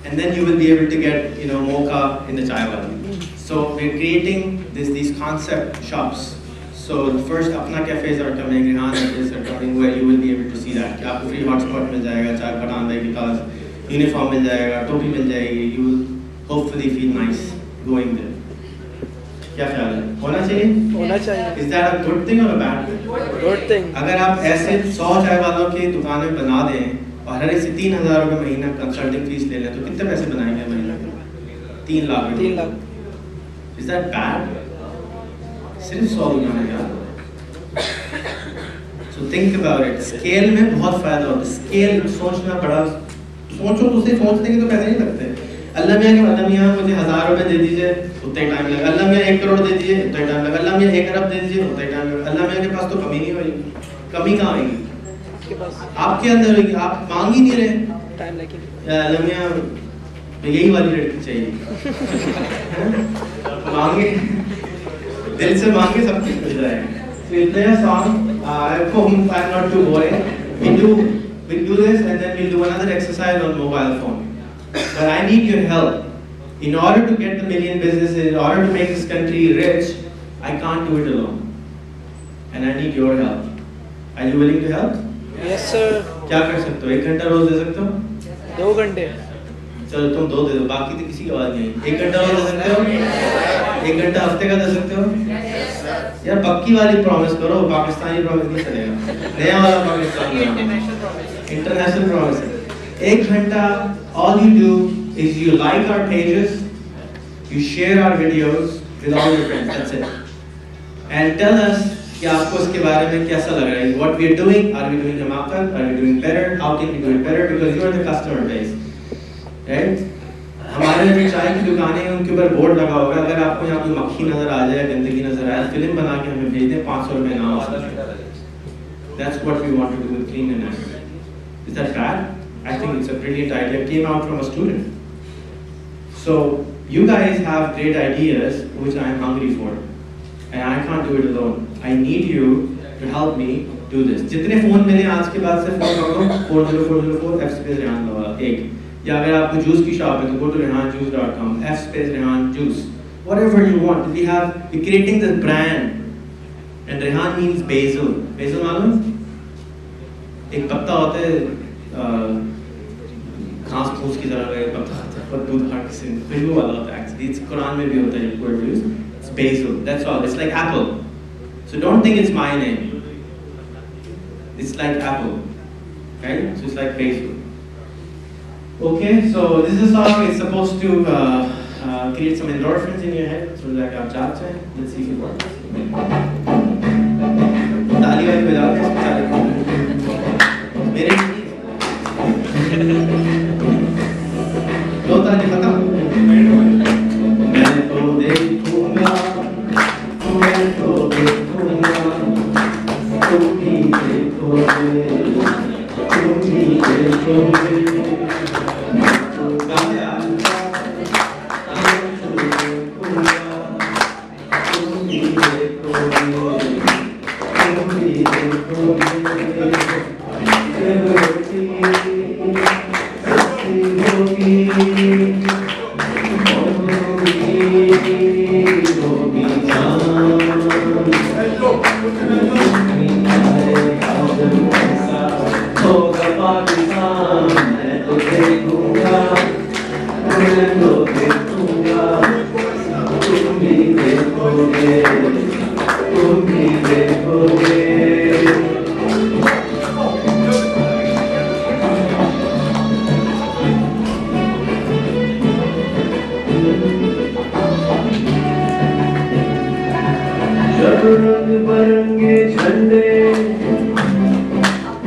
and then you will be able to get mocha in the chai वाली। So we are creating these concept shops. So the first अपना cafes are coming, Rehan is coming, where you will be able to see that कि आपको free hotspot मिल जाएगा, चाय पठान भाई के पास uniform मिल जाएगा, टोपी मिल जाएगी, you will hopefully feel nice going there. क्या ख्याल है? होना चाहिए? होना चाहिए। Is that a good thing or a bad thing? Good thing. अगर आप ऐसे 100 चाय वालों की दुकानें बना दें और हर एक से 3,000 रुपये महीना कंसल्टिंग फीस ले लें तो कितने पैसे बनाएंगे महीना? 3 lakh. 3 lakh. Is that bad? सिर्फ 100 दुकानें यार। So think about it. Scale में बहुत फायदा होता है। स्केल सोचना बड़ा, सोचो तो सिर्फ सोचने के तो पैसे नहीं लगते। अल्लाह मियाँ मुझे 1,000 रुपए दे दीजिए, उतना ही टाइम लगेगा। अल्लाह मियाँ 1 करोड़ दे दीजिए, उतना ही टाइम लगेगा। अल्लाह मियाँ 1 अरब दे दीजिए, उतना ही टाइम लगेगा। अल्लाह मियाँ के पास तो कमी नहीं होगी। कमी कहाँ आएगी? आपके अंदर होगी। आप मांग ही नहीं रहे, टाइम लगेगा। अल्लाह मियाँ यही वाली लड़की चाहिए, मांगे दिल से मांगे सब कुछ मिल जाएगा। So we'll play a song. I hope I'm not too boring. We'll do this and then we'll do another exercise on mobile phone. But I need your help. In order to get the million businesses, in order to make this country rich, I can't do it alone. And I need your help. Are you willing to help? Yes sir. क्या कर सकते हो? 1 घंटा रोज दे सकते हो? 2 घंटे। चलो तुम 2 दे दो, बाकी तो किसी की आवाज नहीं है। 1 घंटा रोज दे सकते हो? 1 घंटा हफ्ते का दे सकते हो? यार पक्की वाली प्रॉमिस करो, पाकिस्तानी प्रॉमिस नहीं चलेगा, नया वाला पाकिस्तानी इंटरनेशनल प्रॉमिस। 1 घंटा, all you do is you like our pages, you share our videos with all your friends, that's it, and tell us कि आपको इसके बारे में कैसा लग रहा है, what we are doing, are we doing हिमाकल, are we doing better, how can we do it better, because you are the customer base, right? हमारे जो चाय की दुकानें हैं उनके ऊपर बोर्ड लगा होगा, अगर आपको यहाँ कोई मक्खी नजर आ जाए, गंदगी नजर आए, फिल्म बना के हमें भेज दें, 500 रुपए इनाम आ सकते हैं। That's what we want to do with Clean and Nice. Is that bad? I think it's a brilliant idea. It came out from a student. So you guys have great ideas, which I am hungry for, and I can't do it alone. I need you to help me do this. जितने phone मिले आज के बाद से phone कर दो 40404 F Rehan लगा 1, या अगर आपको जूस की शॉप है तो go to rehanjuice.com F Rehan Juice, whatever you want. We're creating this brand, and Rehan means basil. Basil मालूम? एक पत्ता होता है घास फूस की तरह का पत्ता होता है, पर दूध हट से खुशबू वाला होता है। Actually, it's कुरान में भी होता है word used. It's basil. That's all. It's like apple. So don't think it's my name. It's like apple, right? So it's like basil. Okay, so this is a song. It's supposed to create some endorphins in your head, so like आप चाहते हैं. Let's see if it works. ताली वाली बजाते हैं ताली मेरे दो ताली खत्म. मैं तो देखूंगा, मैं तो देखूंगा, तुम भी देखोगे, तुम भी देखोगे. Hello. रंग बिरंगे झंडे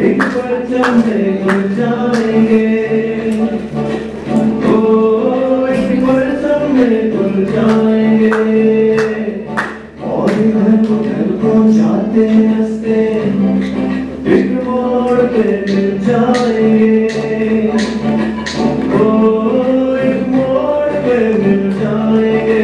एक परचम में उड़ जाएंगे, ओ एक परचम में उड़ जाएंगे, और घर को जाते हंसते एक मोड़ पे मिल जाएंगे, ओ एक मोड़ पे मिल जाएंगे।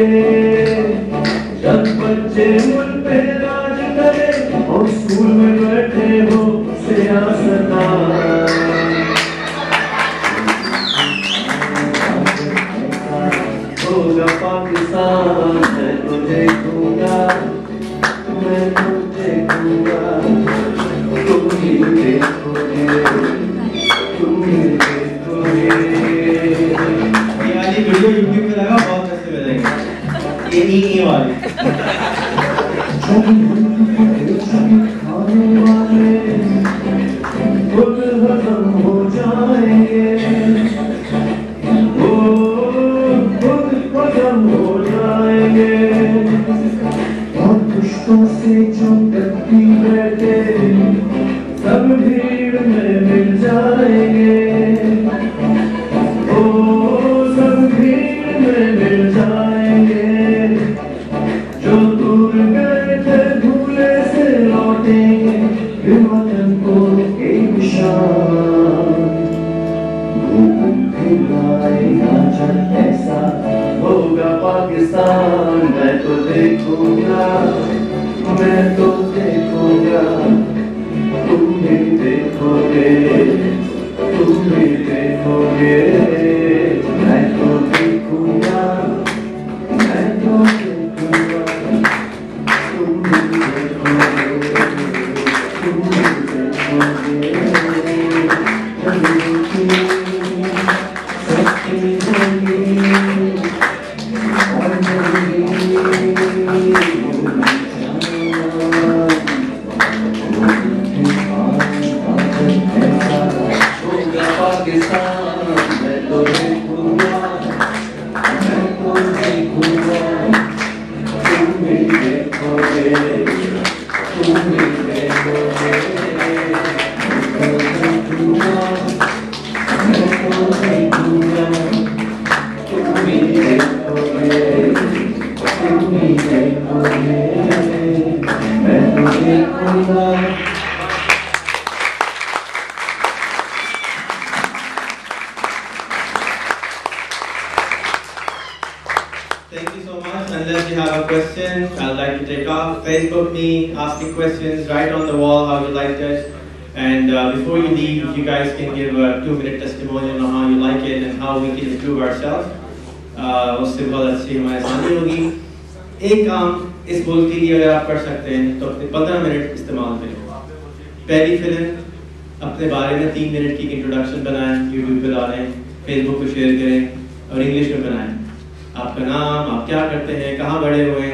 जब बच्चे मुझ पे राज करे और स्कूल में बैठे हो सियासतदान, होगा पाकिस्तान मैं तो देखूंगा, मैं तो देखूंगा, तुम ही देखोगे, तुम ही देखोगे। ये वाली वीडियो यूट्यूब पे लगा, बहुत पैसे मिलेंगे। ये वाली खाने वाले खुद खत्म हो जाएंगे, वो खुद खत्म हो जाएंगे, और दुश्मन से जो डरती बैठे सब भीड़ में मिल जाएंगे, ओ सब भीड़ में मिल जाएंगे। जो दूर गए थे भूले से लौटेंगे, वतन को एक शान भूल खिलाएगा जब ऐसा होगा पाकिस्तान। मैं तो देखूंगा, मैं तो देखूंगा, तुम भी देखोगे, तुम भी देखोगे। मैं तो देखूंगा, मैं तो देखूंगा, तुम भी देखोगे, तुम भी देखोगे। सस्ती होगी और पाकिस्तान मैं तो देखूंगा, मैं तो देखूंगा, तुम भी देखोगे, तुम भी देखोगे। मैं तो देखूंगा, मैं तो देखूंगा, तुम भी देखोगे, तुम भी देखोगे। मैं तो देखूंगा। Thank you so much. Unless you have a question, I'd like to take off. Facebook me, asking questions, write on the wall how you liked it. And before you leave, you guys can give a 2-minute testimonial on how you like it and how we can improve ourselves. उससे बहुत अच्छी हमारी आसानी होगी। एक काम इस मुल्क के लिए अगर आप कर सकते हैं तो अपने 15 मिनट इस्तेमाल करें। पहली फिल्म अपने बारे में 3 मिनट की इंट्रोडक्शन बनाएं, यूट्यूब पे डालें, फेसबुक पे शेयर करें और इंग्लिश में बनाएं। आपका नाम, आप क्या करते हैं, कहाँ बड़े हुए,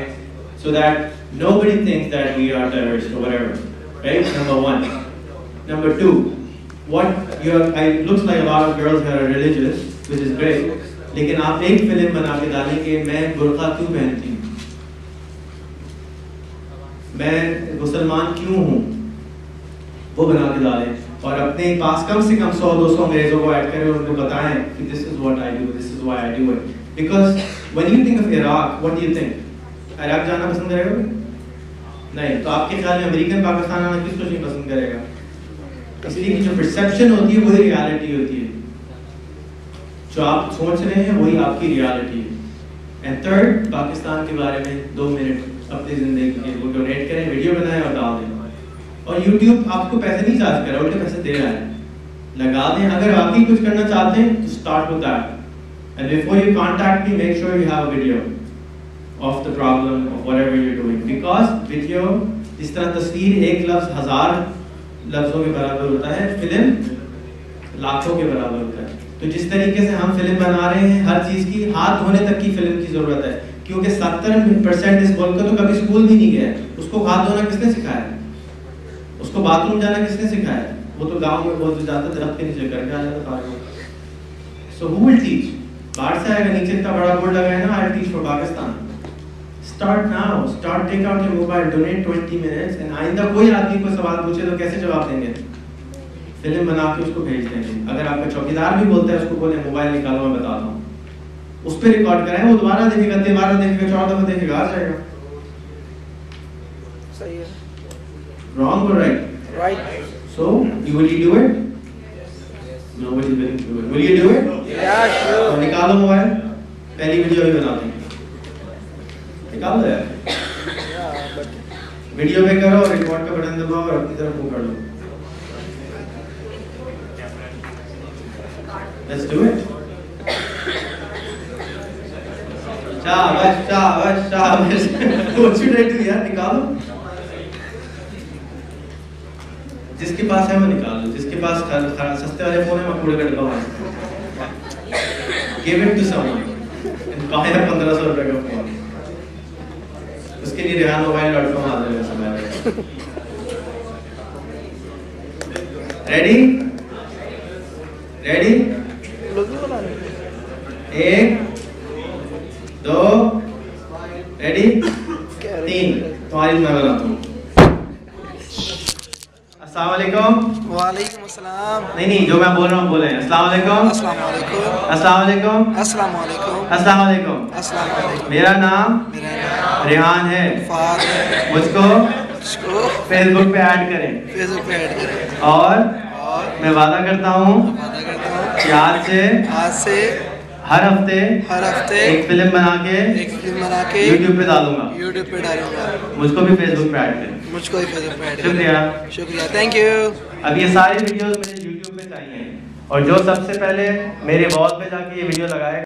so that nobody thinks that we are terrorists or whatever, right? Number 1. Number 2, what you are, it looks like a lot of girls here are religious, which is great. लेकिन आप एक फिल्म बना के डालें कि मैं बुर्का क्यों पहनती हूँ, मैं मुसलमान क्यों हूँ, वो बना के डालें और अपने पास कम से कम 100-200 अंग्रेजों को ऐड करें और उनको बताएं कि this is what I do, this is why I do it. Because when you think of Iraq, what do you think? Iraq जाना पसंद करेगा? नहीं। तो आपके ख्याल में अमेरिकन पाकिस्तान आना किसको नहीं पसंद करेगा? इसलिए कि जो परसेप्शन होती है वही रियलिटी होती है, जो आप सोच रहे हैं वही आपकी रियलिटी है। एंड थर्ड, पाकिस्तान के बारे में 2 मिनट अपनी जिंदगी के वो डोनेट करें, वीडियो बनाएं और डाल दें। और YouTube आपको पैसे नहीं चार्ज कर रहा, उल्टे पैसे दे रहा है, लगा दें। अगर वाकई कुछ करना चाहते हैं तो start with that. And before you contact me, make sure you have a video of the problem of whatever you're doing. Because video, इस तरह तस्वीर एक लफ्ज 1000 लफ्जों के बराबर होता है, फिल्म लाखों के बराबर होता है। तो जिस तरीके से हम फिल्म बना रहे हैं, हर चीज की हाथ धोने तक की फिल्म की जरूरत है, क्योंकि 70% इस मुल्क का तो कभी स्कूल भी नहीं गया। उसको हाथ धोना किसने सिखाया? उसको बाथरूम जाना किसने सिखाया? वो तो गाँव में बहुत जाता, दरख्त के नीचे करके आ जाता। So who will teach? बाहर से आएगा, नीचे इतना बड़ा बोर्ड लगा है ना, I teach for Pakistan. Start now. Start, take out your mobile, donate 20 minutes and आइंदा कोई आदमी कोई सवाल पूछे तो कैसे जवाब देंगे? फिल्म बना के उसको भेज देंगे। अगर आपका चौकीदार भी बोलता है उसको बोले मोबाइल निकालो मैं बताता हूँ। उस पर रिकॉर्ड कराएं, वो दोबारा देखेगा, 4 दफा देखेगा, आ जाएगा। सही है। Wrong or right? Right. So, will you do it? Nobody is willing to do it. Will you do it? Yeah, sure. तो निकालो मोबाइल, पहली वीडियो ही बनाते हैं। निकालो यार। वीडियो पे करो, रिकॉर्ड का बटन दबाओ और अपनी तरफ मुंह कर लो। Let's do it. शाबाश, शाबाश, शाबाश। What should I do यार? निकालो। जिसके पास है वो निकालो, जिसके पास सस्ते वाले फोन है मैं कूड़े का डब्बा मार सकता हूँ। Give it to someone. कहाँ है 1500 रुपए का फोन? उसके लिए rehanmobile.com आ जाएगा समय। Ready? Ready? लोग नहीं बना रहे। 1, 2, ready? 3, तुम्हारी मैं बनाता हूँ। अस्सलाम वालेकुम। वालेकुम अस्सलाम। नहीं, जो मैं बोल रहा हूँ बोले। अस्सलाम वालेकुम। अस्सलाम वालेकुम। अस्सलाम वालेकुम। अस्सलाम वालेकुम। अस्सलाम वालेकुम। अस्सलाम वालेकुम। मेरा नाम रेहान है। मुझको फेसबुक पे ऐड करें। फेसबुक पे ऐड करें। और मैं वादा करता हूँ कि आज से हर हफ्ते एक फिल्म बना के यूट्यूब पे डालूंगा। मुझको भी फेसबुक पे ऐड करें। मुझको भी फेसबुक पे ऐड करें। शुक्रिया। Thank you. अब ये सारी वीडियोस मुझे यूट्यूब पे चाहिए और जो सबसे पहले मेरे वॉल पे जाके ये वीडियो लगाए